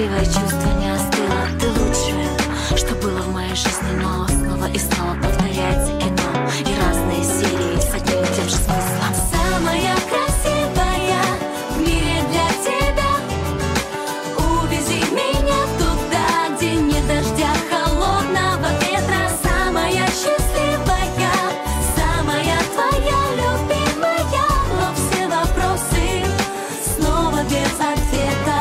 счастливое чувство не остыло. Ты лучшее, что было в моей жизни, но снова и снова повторяется кино. И разные серии с одним и тем же смыслом. Самая красивая в мире для тебя. Увези меня туда, где нет дождя, холодного ветра. Самая счастливая, самая твоя любимая. Но все вопросы снова без ответа.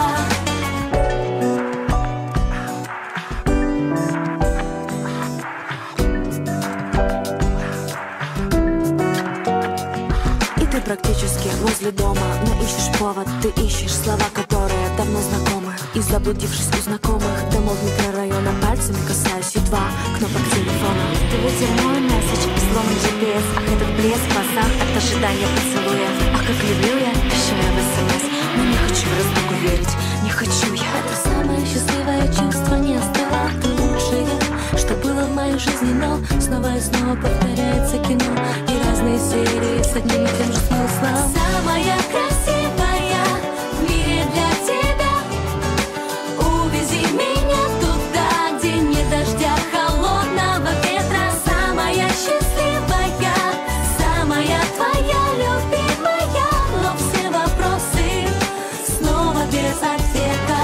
Практически возле дома, но ищешь повод, ты ищешь слова, которые давно знакомы. И заблудившись у знакомых домов микрорайона, пальцами касаюсь едва кнопок телефона. Ты ветер мой месседж, сломан GPS. Ах, этот блеск в глазах от ожидания поцелуя. Ах, как люблю я, пишу я в СМС. Но не хочу в разлуку верить, не хочу я. Это самое счастливое чувство не остыло. Ты лучшее, что было в моей жизни, но снова и снова повторяется кино. И разные серии с одним и тем же смыслом. Самая красивая в мире для тебя. Увези меня туда, где нет дождя, холодного ветра. Самая счастливая, самая твоя любимая. Но все вопросы снова без ответа.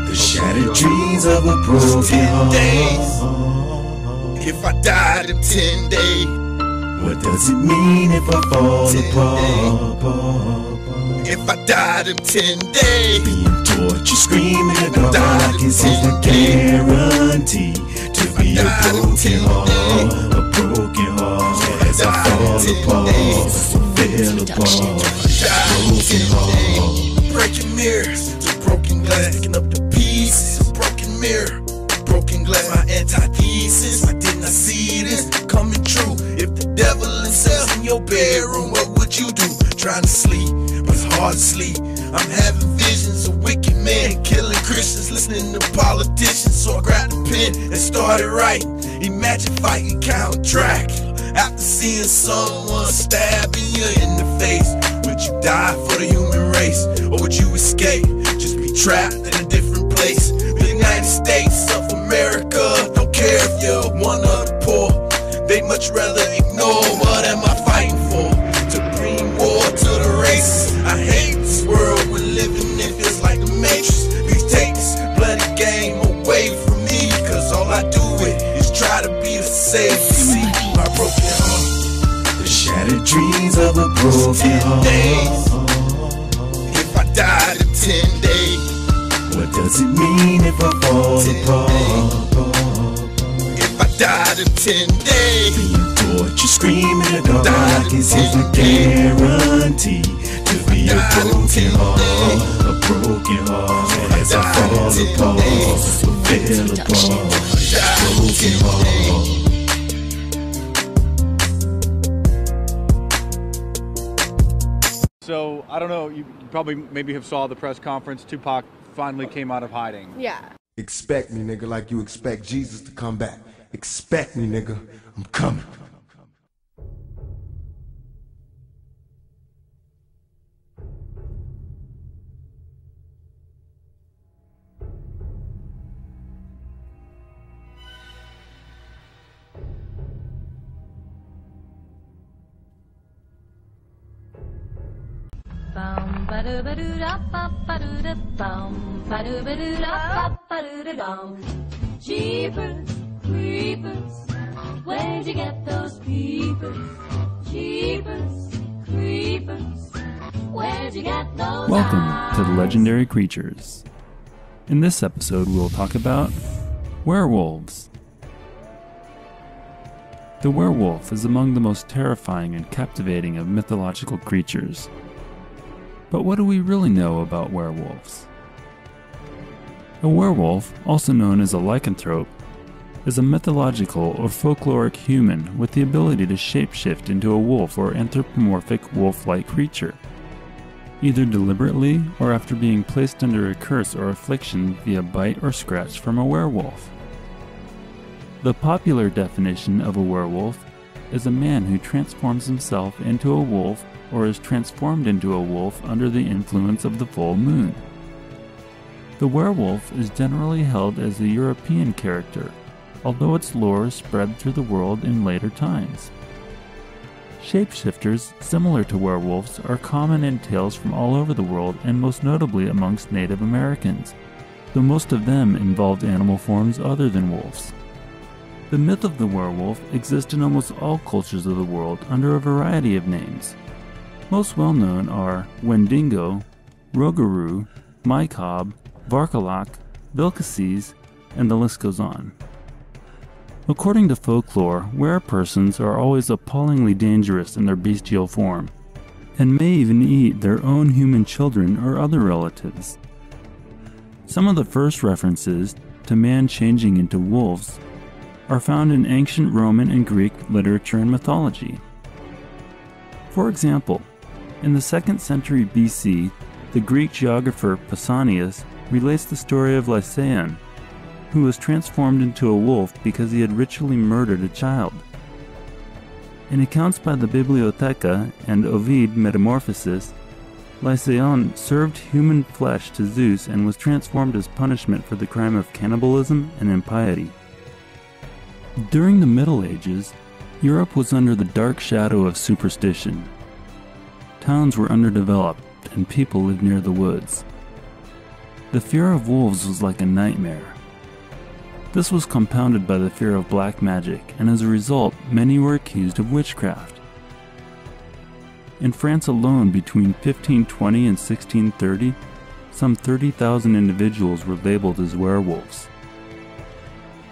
The shattered dreams of a broken heart. If I died in 10 days, what does it mean if I fall apart? If I died in 10 days, being tortured, screaming in the dark is the guarantee to be a broken heart, a broken heart as I fall apart, fell apart, broken heart. Breaking mirrors, to broken glass, picking up the pieces, a broken mirror, broken glass. My antithesis, why didn't I see this coming true? If the devil himself in your bedroom, what would you do? Trying to sleep, but it's hard to sleep. I'm having visions of wicked men killing Christians, listening to politicians. So I grabbed a pen and started writing. Imagine fighting Count Dracula after seeing someone stabbing you in the face. Would you die for the human race, or would you escape? Just be trapped in a different place. The United States of America don't care if you're one of the poor. They much rather ignore. What am I fighting for? To bring war to the races. I hate this world we're living in. Feels like the Matrix. Please take this bloody game away from me, cause all I do it is try to be the safe. See my broken heart, the shattered dreams of a broken heart. If I died in 10 days, what does it mean if I fall apart? If I died in 10 days, being tortured, screaming in the dark is a guarantee to be a broken heart as I fall apart, fell apart, broken heart. So, I don't know, you probably maybe have saw the press conference. 2Pac finally came out of hiding. Yeah. Expect me, nigga, like you expect Jesus to come back. Expect me, nigga. I'm coming. Jeepers, creepers, where'd you get Welcome to the Legendary Creatures. In this episode, we'll talk about werewolves. The werewolf is among the most terrifying and captivating of mythological creatures. But what do we really know about werewolves? A werewolf, also known as a lycanthrope, is a mythological or folkloric human with the ability to shapeshift into a wolf or anthropomorphic wolf-like creature, either deliberately or after being placed under a curse or affliction via bite or scratch from a werewolf. The popular definition of a werewolf is a man who transforms himself into a wolf or is transformed into a wolf under the influence of the full moon. The werewolf is generally held as a European character, although its lore spread through the world in later times. Shapeshifters similar to werewolves are common in tales from all over the world and most notably amongst Native Americans, though most of them involved animal forms other than wolves. The myth of the werewolf exists in almost all cultures of the world under a variety of names. Most well known are Wendigo, Rougarou, Mycob, Varkalak, Vilcaces, and the list goes on. According to folklore, were-persons are always appallingly dangerous in their bestial form, and may even eat their own human children or other relatives. Some of the first references to man changing into wolves are found in ancient Roman and Greek literature and mythology. For example, in the 2nd century BC, the Greek geographer Pausanias relates the story of Lycaon, who was transformed into a wolf because he had ritually murdered a child. In accounts by the Bibliotheca and Ovid Metamorphosis, Lycaon served human flesh to Zeus and was transformed as punishment for the crime of cannibalism and impiety. During the Middle Ages, Europe was under the dark shadow of superstition. Towns were underdeveloped and people lived near the woods. The fear of wolves was like a nightmare. This was compounded by the fear of black magic, and as a result, many were accused of witchcraft. In France alone, between 1520 and 1630, some 30,000 individuals were labeled as werewolves.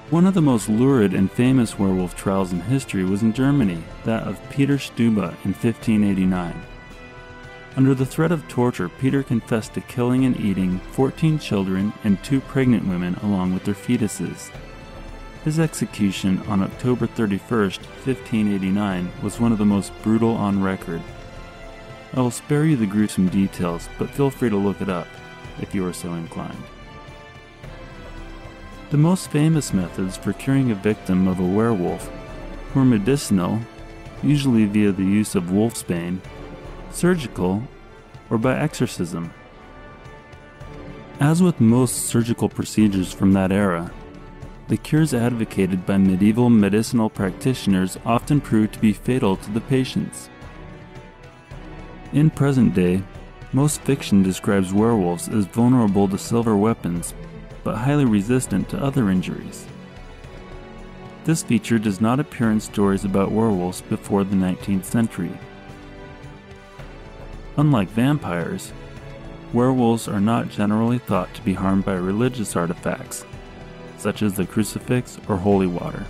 One of the most lurid and famous werewolf trials in history was in Germany, that of Peter Stube in 1589. Under the threat of torture, Peter confessed to killing and eating 14 children and 2 pregnant women along with their fetuses. His execution on October 31st, 1589 was one of the most brutal on record. I will spare you the gruesome details, but feel free to look it up if you are so inclined. The most famous methods for curing a victim of a werewolf were medicinal, usually via the use of wolfsbane, surgical, or by exorcism. As with most surgical procedures from that era, the cures advocated by medieval medicinal practitioners often proved to be fatal to the patients. In present day, most fiction describes werewolves as vulnerable to silver weapons, but highly resistant to other injuries. This feature does not appear in stories about werewolves before the 19th century. Unlike vampires, werewolves are not generally thought to be harmed by religious artifacts, such as the crucifix or holy water.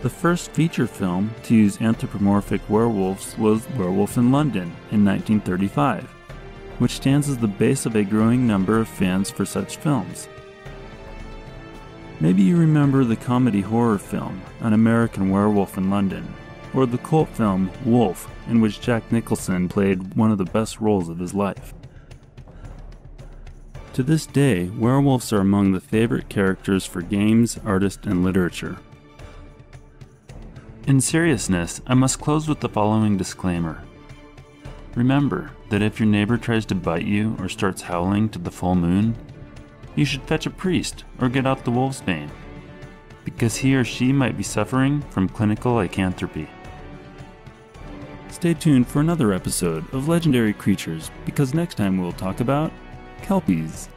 The first feature film to use anthropomorphic werewolves was Werewolf in London in 1935, which stands as the base of a growing number of fans for such films. Maybe you remember the comedy horror film An American Werewolf in London, or the cult film Wolf, in which Jack Nicholson played one of the best roles of his life. To this day, werewolves are among the favorite characters for games, artists, and literature. In seriousness, I must close with the following disclaimer. Remember that if your neighbor tries to bite you or starts howling to the full moon, you should fetch a priest or get out the wolfsbane, because he or she might be suffering from clinical lycanthropy. Stay tuned for another episode of Legendary Creatures, because next time we'll talk about Kelpies.